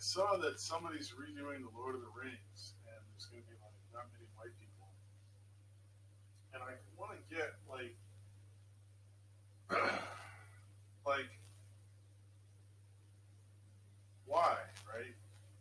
saw that somebody's redoing the Lord of the Rings, and there's going to be like not many white people, and I want to get like why, right?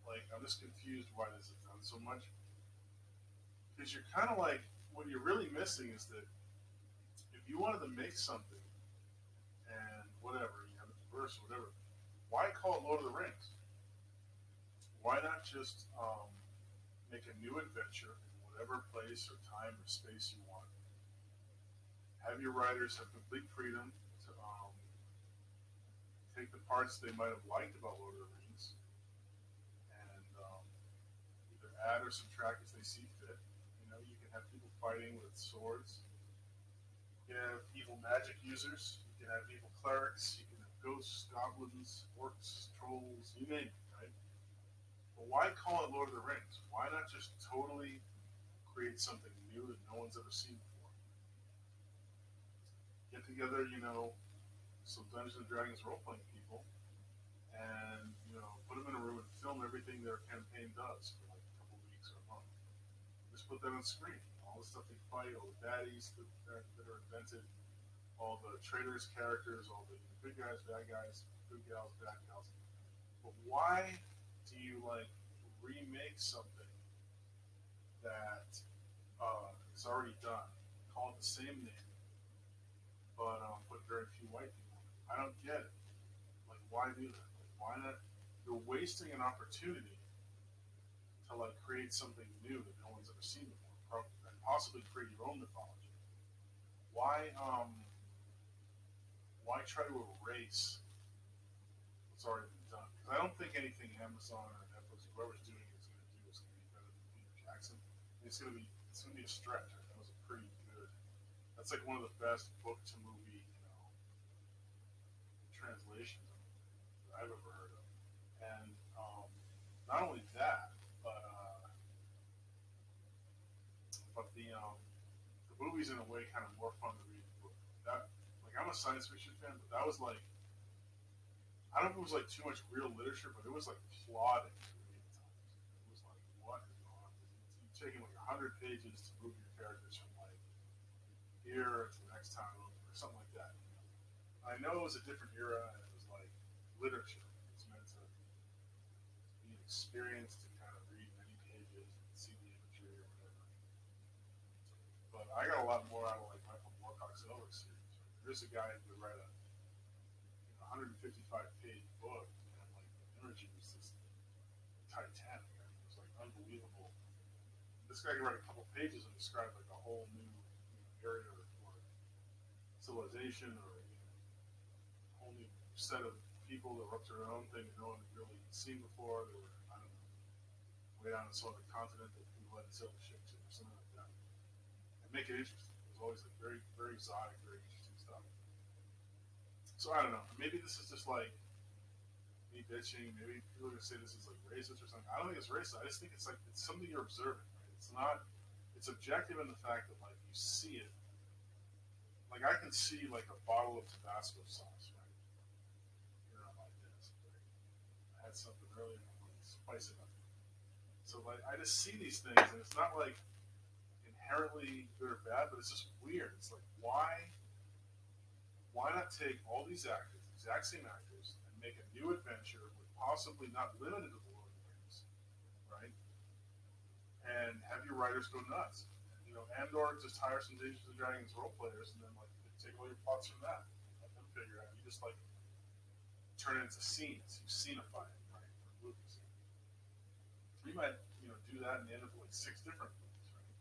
Like I'm just confused why this is done so much because you're kind of like what you're really missing is that if you wanted to make something and whatever you have a diverse or whatever, why call it Lord of the Rings? Why not just make a new adventure in whatever place or time or space you want? Have your writers have complete freedom to take the parts they might have liked about Lord of the Rings and either add or subtract as they see fit. You know, you can have people fighting with swords. You can have evil magic users. You can have evil clerics. You can have ghosts, goblins, orcs, trolls, you name it, right? But why call it Lord of the Rings? Why not just totally create something new that no one's ever seen before? Get together, you know, some Dungeons and Dragons role playing people, and you know, put them in a room and film everything their campaign does for like a couple of weeks or a month. Just put that on screen. All the stuff they fight, all the baddies that are invented, all the traitors characters, all the good guys, bad guys, good gals, bad gals. But why do you like remake something that is already done? Call it the same name, but put very few white people. I don't get it. Like, why do that? Like, why not? You're wasting an opportunity to like create something new that no one's ever seen before, and possibly create your own mythology. Why why try to erase what's already been done? Because I don't think anything Amazon or Netflix or whoever's doing it is going to do is going to be better than Peter Jackson. It's going to be a stretch. I think that was a pretty good. That's like one of the best book to movie, you know, translations that I've ever heard of. And not only that, but the movies in a way kind of more fun to read the book. That like I'm a science fiction fan, but that was like I don't know if it was like too much real literature, but it was like plodding to read at times. It was like what is going on? You're taking like 100 pages to move your characters from like here to the next town over or something like that. You know? I know it was a different era and it was like literature. It's meant to be an experience to kind of read many pages and see the imagery or whatever. But I got a lot more out of like Michael Moorcock's Elric series. Right? There's a guy who could write a 155-page book and like the imagery was just Titanic. I mean, it was like unbelievable. This guy could write a couple pages and describe like a whole new area or civilization or a whole new set of people that were up to their own thing that no one had really seen before. They were I don't know way down in some other continent that people hadn't sailed a ship to or something like that. And make it interesting. It was always like very very exotic, very interesting stuff. So I don't know. Maybe this is just like me bitching. Maybe people are gonna say this is like racist or something. I don't think it's racist. I just think it's like it's something you're observing. Right? It's not. It's objective in the fact that like you see it. Like I can see like a bottle of Tabasco sauce, right? Here on my desk. Right? I had something earlier and I wanted to spice it up. So like I just see these things and it's not like inherently good or bad, but it's just weird. It's like why not take all these actors, exact same actors, and make a new adventure with possibly not limited to the Lord of the Rings, right? And have your writers go nuts. You know, and/or just hire some Dungeons and Dragons role players, and then like take all your plots from that. Let them figure it out. You just like turn it into scenes. You scenify it, right? For movies. You might, you know, do that and end up with like 6 different movies, right?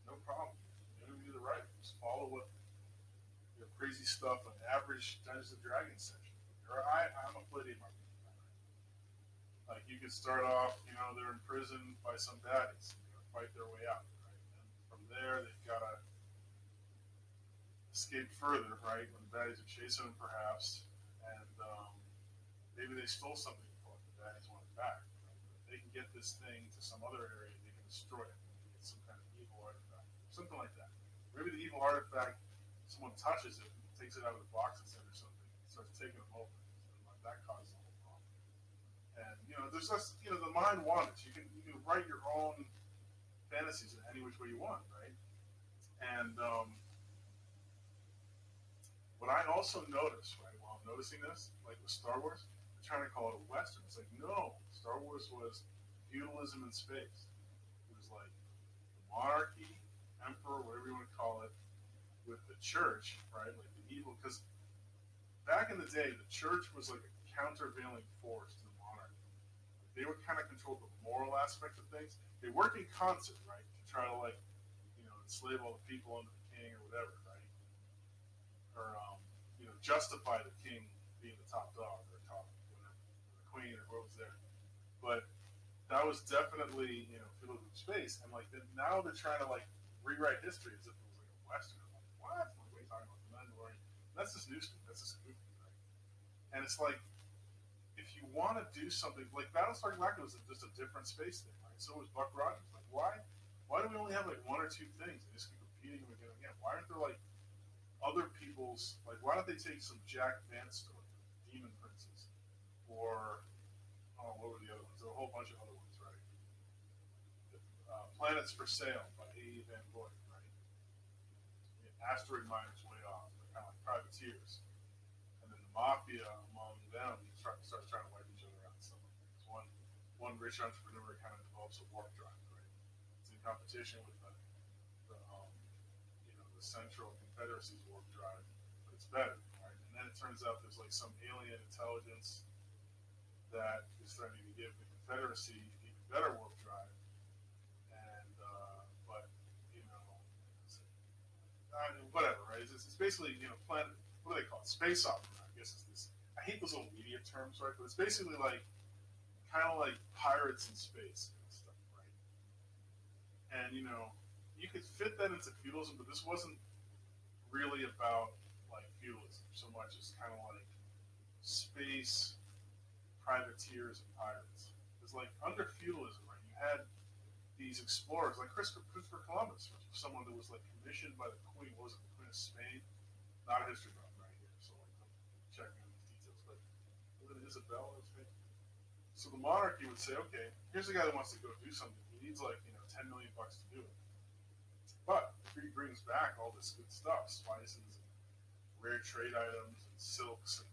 No problem. You don't even do the right. Just follow what crazy stuff on average Dungeons and Dragons section. Or I'm a play my like you could start off, you know, they're imprisoned by some baddies, and they're gonna fight their way out, right? And from there, they've got to escape further, right? When the baddies are chasing them, perhaps, and maybe they stole something before the baddies want it back. Right? If they can get this thing to some other area, they can destroy it. They can get some kind of evil artifact, something like that. Maybe the evil artifact, someone touches it, and takes it out of the box and or something, and starts taking them over, and like that causes a whole problem. And you know, it there's less, the mind wanders. You can write your own fantasies in any which way you want, right? And what I also noticed, right, while I'm noticing this, like with Star Wars, they're trying to call it a Western. It's like, no, Star Wars was feudalism in space. It was like the monarchy, emperor, whatever you want to call it, with the church, right, like the evil. Because back in the day, the church was like a countervailing force to the monarchy. They would kind of control the moral aspect of things. They worked in concert, right, to try to like, enslave all the people under the king or whatever, right? Or justify the king being the top dog or top whatever, or the queen or whoever was there. But that was definitely feudalism in space, and like now they're trying to like rewrite history as if it was like a western. I'm like, what? Like, what are you talking about? The Mandalorian? That's just new stuff. That's just goofy, right? And it's like if you want to do something like Battlestar Galactica was just a different space thing, right? So was Buck Rogers. Like, why? Why do we only have like one or two things? They just keep repeating them again and again. Why aren't there like other people's, like, why don't they take some Jack Vance story, Demon Princes, or what were the other ones? There were a whole bunch of other ones, right? Planets for Sale by A. Van Voigt, right? Asteroid miners way off, they're kind of like privateers, and then the mafia among them starts trying to wipe each other out. So one rich entrepreneur kind of develops a warp drive, right? It's in competition with the Central Confederacy's warp drive, but it's better, right? And then it turns out there's like some alien intelligence that is starting to give the Confederacy even better warp drive, and but whatever, right? It's basically planet. What do they call it? Space opera, I guess. Is this? I hate those little media terms, right? But it's basically like kind of like pirates in space and stuff, right? And you could fit that into feudalism, but this wasn't really about like feudalism so much as kind of like space privateers and pirates. It's like under feudalism, right? You had these explorers like Christopher Columbus, which was someone that was like commissioned by the Queen. What was it, the Queen of Spain? Not a history buff right here, so like I'm checking on these details. But was it Isabella of Spain? So the monarchy would say, okay, here's a guy that wants to go do something. He needs like $10 million to do it. But if he brings back all this good stuff, spices and rare trade items and silks and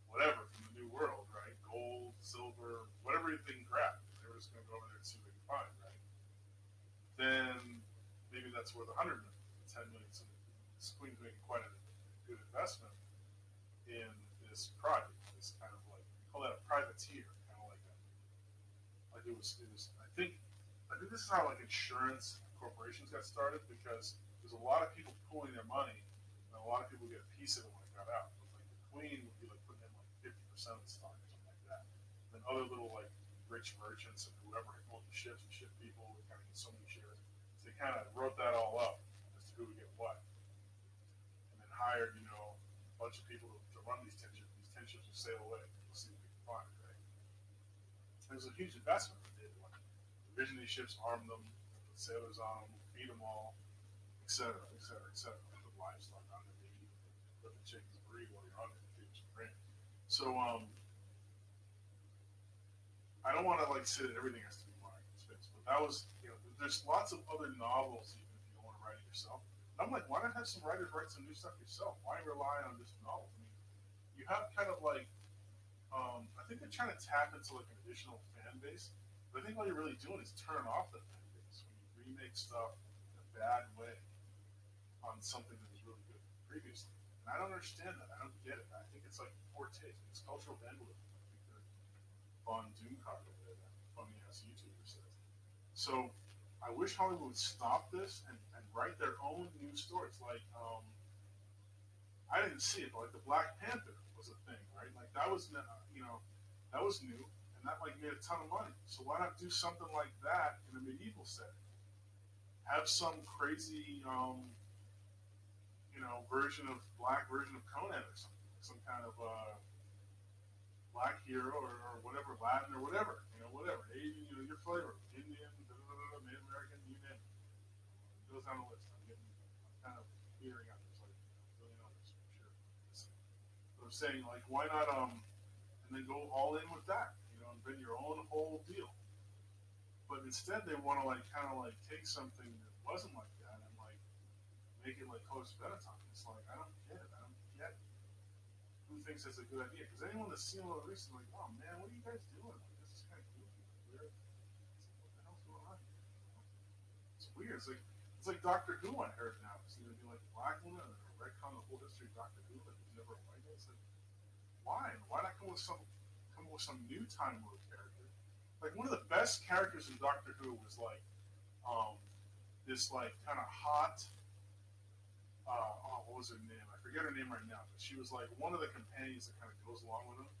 whatever from the New World, right? Gold, silver, whatever they can grab. They were just going to go over there and see what they can find, right? Then maybe that's worth 100 million, 10 million. So this Queen's making quite a good investment in this project. This kind of like, we call that a privateer, kind of like that. Like it was. I think this is how like insurance corporations got started because there's a lot of people pooling their money, and a lot of people get a piece of it when it got out. But, like the Queen would be like putting in like 50% of the stock or something like that. And then other little like rich merchants and whoever owned the ships and ship people would kind of get so many shares. So they kind of wrote that all up as to who would get what, and then hired a bunch of people to run these 10 ships. These 10 ships would sail away. We'll see what we can find. Right? It was a huge investment. Provision these ships, arm them, put sailors on them, feed them all, etc., etc., etc. Put livestock on them, maybe let the chickens breed while you're on them, feed them some grain. So, I don't want to like say that everything has to be marked in space, but that was, there's lots of other novels even if you don't want to write it yourself. And I'm like, why not have some writers write some new stuff yourself? Why rely on just novels? I mean, you have kind of like, I think they're trying to tap into like an additional fan base. But I think all you're really doing is turn off the fan base when you remake stuff in a bad way on something that was really good previously. And I don't understand that. I don't get it. I think it's like poor taste. It's cultural vandalism. I think they're Von Doomcock over there, that funny ass YouTuber says. So I wish Hollywood would stop this and write their own new stories. Like I didn't see it, but like the Black Panther was a thing, right? Like that was that was new. That like made a ton of money. So why not do something like that in a medieval setting? Have some crazy, version of black version of Conan or something, some kind of black hero or whatever, Latin or whatever, whatever. Asian, your flavor, Indian, Native American, you name it. It goes down the list. I'm kind of clearing out. There's like a billion others, I'm sure. But I'm saying like, why not and then go all in with that, invent your own whole deal. But instead, they want to like kind of like take something that wasn't like that and like make it like close to Benetton. It's like I don't get it. I don't get who thinks that's a good idea. Because anyone that's seen a little recently, like, oh man, what are you guys doing? Like, this is kind of goofy. Like, what the hell's going on here? It's weird. It's like Doctor Who. I heard now. It's going to be like Black Woman and retcon the whole history of Doctor Who. Like, there's never a white guy. It's like, why? Why not come with some new Time Lord character? Like one of the best characters in Doctor Who was like this like kind of hot. What was her name? I forget her name right now, but she was like one of the companions that kind of goes along with him.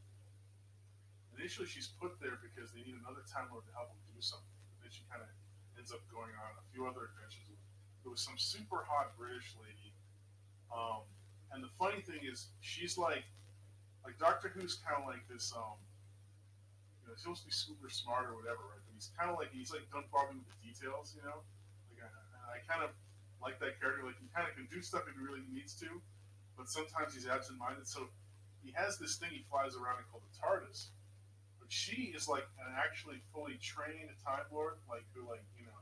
Initially, she's put there because they need another Time Lord to help them do something. But then she kind of ends up going on a few other adventures. There was some super hot British lady, and the funny thing is, she's like Doctor Who's kind of like this. He's supposed to be super smart or whatever, right? But he's kind of like don't bother with the details, you know. Like I kind of like that character. Like he kind of can do stuff if he really needs to, but sometimes he's absent-minded. So he has this thing he flies around in called the TARDIS. But she is like an actually fully trained Time Lord, like who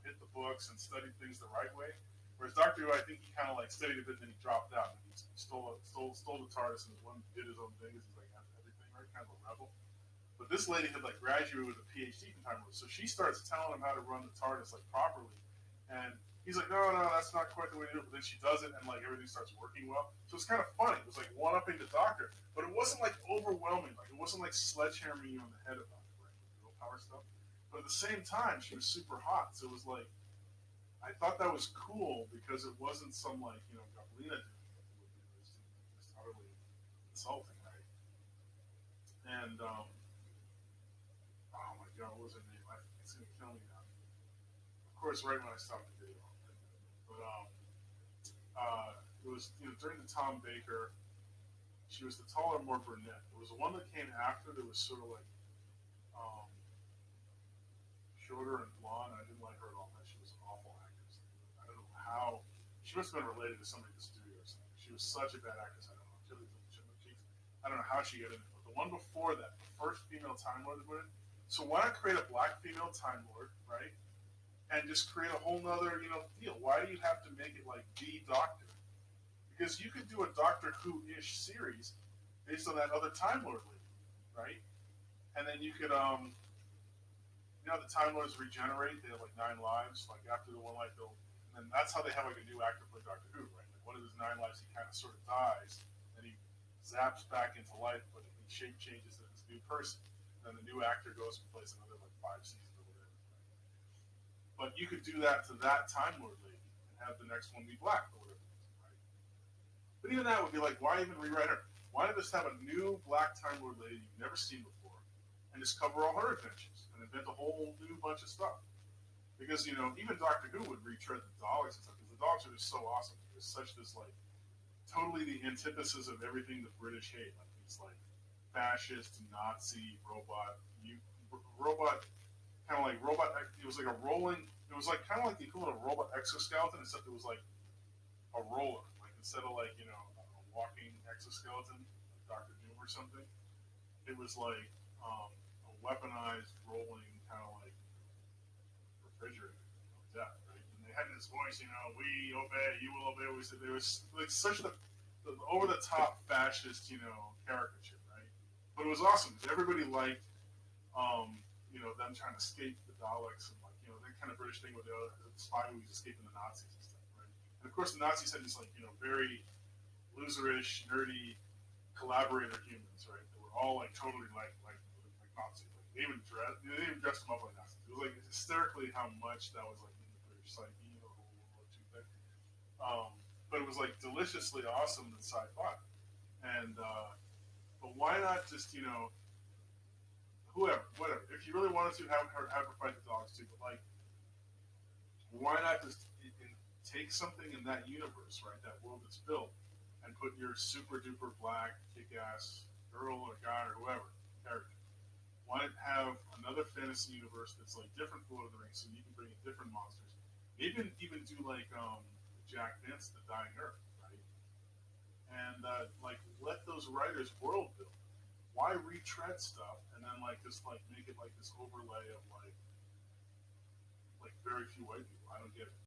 hit the books and studied things the right way. Whereas Doctor Who, I think he kind of like studied a bit, then he dropped out. He stole the TARDIS and did his own thing. He's like everything, right? Kind of a rebel. But this lady had like graduated with a PhD from Time Lord, so she starts telling him how to run the TARDIS like properly. And he's like, no, that's not quite the way to do it. But then she does it, and like everything starts working well. So it's kind of funny. It was like one upping the Doctor, but it wasn't like overwhelming. Like it wasn't like sledgehammering you on the head about it, right? Like girl power stuff. But at the same time, she was super hot. So it was like I thought that was cool because it wasn't some like Gabalina doing it. It was just utterly insulting, right? And oh my god, what was her name? It's gonna kill me now. Of course, right when I stopped the video. But it was during the Tom Baker. She was the taller, more brunette. There was one that came after that was sort of like um, shorter and blonde. I didn't like her at all. She was an awful actress. I don't know how. She must have been related to somebody in the studio or something. She was such a bad actress. I don't know. I don't know how she got in it. But the one before that, the first female Time Lord that went in. So why not create a black female Time Lord, right? And just create a whole nother, deal. Why do you have to make it like the Doctor? Because you could do a Doctor Who-ish series based on that other Time Lord lady, right? And then you could, the Time Lords regenerate. They have like 9 lives. Like after the one life, and then that's how they have like a new actor play Doctor Who, right? Like one of his 9 lives, he kind of sort of dies, and he zaps back into life, but he shape changes to this new person. And then the new actor goes and plays another like 5 seasons or whatever. But you could do that to that Time Lord lady and have the next one be black or whatever, right? But even that would be like, why even rewrite her? Why not just have a new black Time Lord lady you've never seen before and just cover all her adventures and invent a whole new bunch of stuff? Because, even Doctor Who would retread the Daleks and stuff, because the Daleks are just so awesome. There's such this, like, totally the antithesis of everything the British hate. Like, these, like, fascist, Nazi, robot, kind of like robot, it was like a rolling, it was like kind of like the equivalent of robot exoskeleton, except it was like a roller. Like, instead of like, a walking exoskeleton, like Doctor Doom or something, it was like a weaponized rolling kind of like refrigerator of death, right? And they had this voice, we obey, you will obey. We said there was like such the over the top fascist, caricature, right? But it was awesome because everybody liked, them trying to escape the Daleks and like, that kind of British thing with the spy movies escaping the Nazis and stuff, right? And of course, the Nazis had these like, very loserish, nerdy collaborator humans, right? That were all like totally like Nazis. Like they even dressed them up like Nazis. It was like hysterically how much that was like in the British psyche, the whole World War II thing. But it was like deliciously awesome in sci-fi. And but why not just whoever, whatever. If you really wanted to have her fight the dogs too, but like, why not just take something in that universe, right? That world that's built, and put your super duper black kick-ass girl or guy or whoever character. Why not have another fantasy universe that's like different from Lord of the Rings, so you can bring in different monsters. Maybe even do like Jack Vance, the Dying Earth, right? And like let those writers world build. why retread stuff and then like just like make it like this overlay of like very few white people? I don't get it.